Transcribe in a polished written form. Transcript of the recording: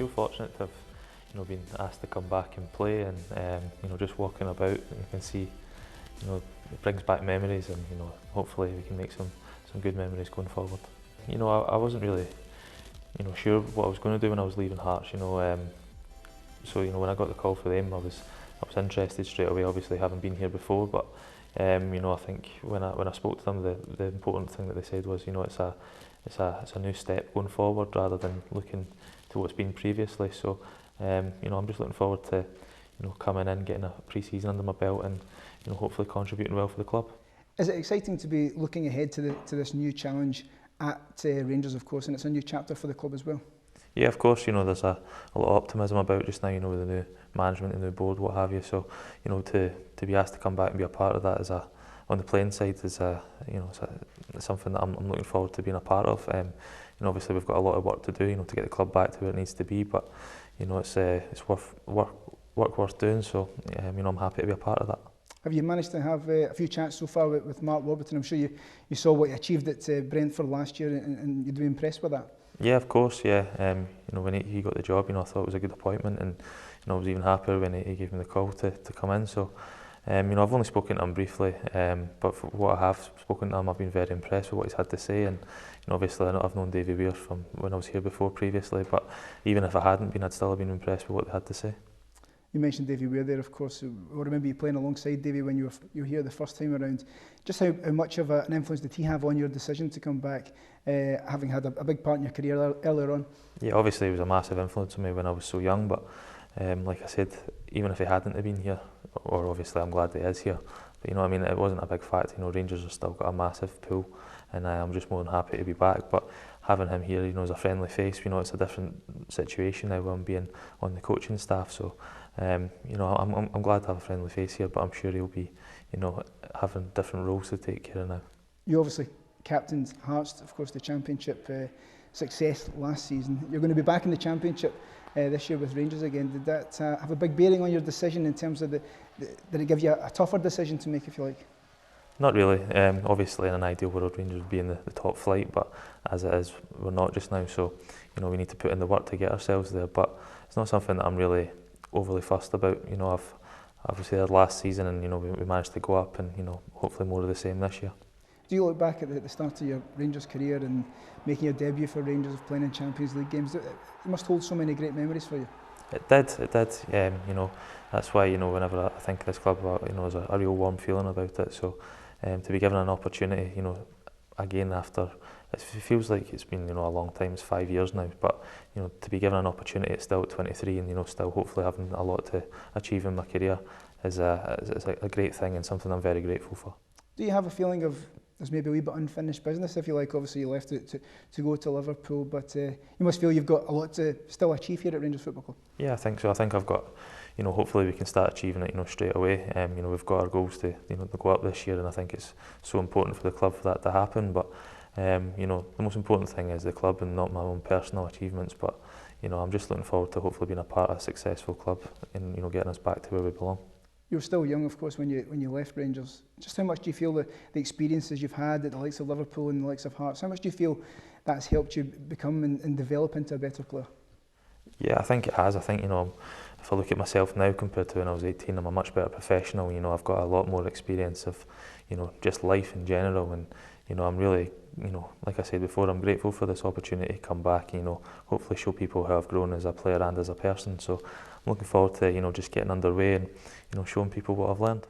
feel fortunate to have, been asked to come back and play, and just walking about, you can see, it brings back memories, and hopefully we can make some good memories going forward. I wasn't really, sure what I was going to do when I was leaving Hearts. So when I got the call for them, I was interested straight away. Obviously, having been here before, but I think when I spoke to them, the important thing that they said was, it's a new step going forward rather than looking to what's been previously. So I'm just looking forward to coming in, getting a pre-season under my belt, and hopefully contributing well for the club. Is it exciting to be looking ahead to this new challenge at Rangers, of course, and it's a new chapter for the club as well? Yeah, of course. There's a lot of optimism about just now. With the new management, the new board, what have you. So to be asked to come back and be a part of that on the playing side is it's something that I'm looking forward to being a part of. Obviously we've got a lot of work to do, to get the club back to where it needs to be. But it's work worth doing. So I'm happy to be a part of that. Have you managed to have a few chats so far with Mark Warburton? I'm sure you saw what he achieved at Brentford last year, and you'd be impressed with that. Yeah, of course. Yeah, when he got the job, I thought it was a good appointment, and I was even happier when he gave me the call to come in. So, I've only spoken to him briefly, but for what I have spoken to him, I've been very impressed with what he's had to say. And obviously, I've known Davy Weir from when I was here before previously, but even if I hadn't been, I'd still have been impressed with what they had to say. You mentioned Davy Weir there, of course. I remember you playing alongside Davy when you were here the first time around. Just how much of an influence did he have on your decision to come back, having had a big part in your career earlier on? Yeah, obviously he was a massive influence on me when I was so young, but like I said, even if he hadn't have been here, or obviously I'm glad that he is here, but it wasn't a big fact. Rangers have still got a massive pool, and I'm just more than happy to be back. But having him here, as a friendly face, it's a different situation now when I'm being on the coaching staff. So, I'm glad to have a friendly face here, but I'm sure he'll be, having different roles to take care of now. You obviously captained Hearts, of course, the Championship success last season. You're going to be back in the Championship this year with Rangers again. Did that have a big bearing on your decision in terms of did it give you a tougher decision to make, if you like? Not really. Obviously, in an ideal world, Rangers would be in the top flight, but as it is, we're not just now. So, we need to put in the work to get ourselves there. But it's not something that I'm really overly fussed about. I've obviously had last season, and we managed to go up, and hopefully more of the same this year. Do you look back at the start of your Rangers career and making your debut for Rangers, of playing in Champions League games? It must hold so many great memories for you. It did. That's why whenever I think of this club, there's a real warm feeling about it. So to be given an opportunity, again after it feels like it's been a long time. It's 5 years now, but to be given an opportunity at still at 23, and still hopefully having a lot to achieve in my career is a great thing, and something I'm very grateful for. Do you have a feeling of there's maybe a wee bit unfinished business, if you like? Obviously you left it to go to Liverpool, but you must feel you've got a lot to still achieve here at Rangers Football Club. Yeah, I think so. I think I've got, hopefully we can start achieving it, straight away. We've got our goals to, to go up this year, and I think it's so important for the club for that to happen. But the most important thing is the club and not my own personal achievements. But I'm just looking forward to hopefully being a part of a successful club and getting us back to where we belong. You were still young, of course, when you left Rangers. Just how much do you feel the experiences you've had at the likes of Liverpool and the likes of Hearts, how much do you feel that's helped you become and develop into a better player? Yeah, I think it has. I think, if I look at myself now compared to when I was 18, I'm a much better professional. I've got a lot more experience of, just life in general. And, I'm really, like I said before, I'm grateful for this opportunity to come back and, hopefully show people how I've grown as a player and as a person. So I'm looking forward to, just getting underway and, showing people what I've learned.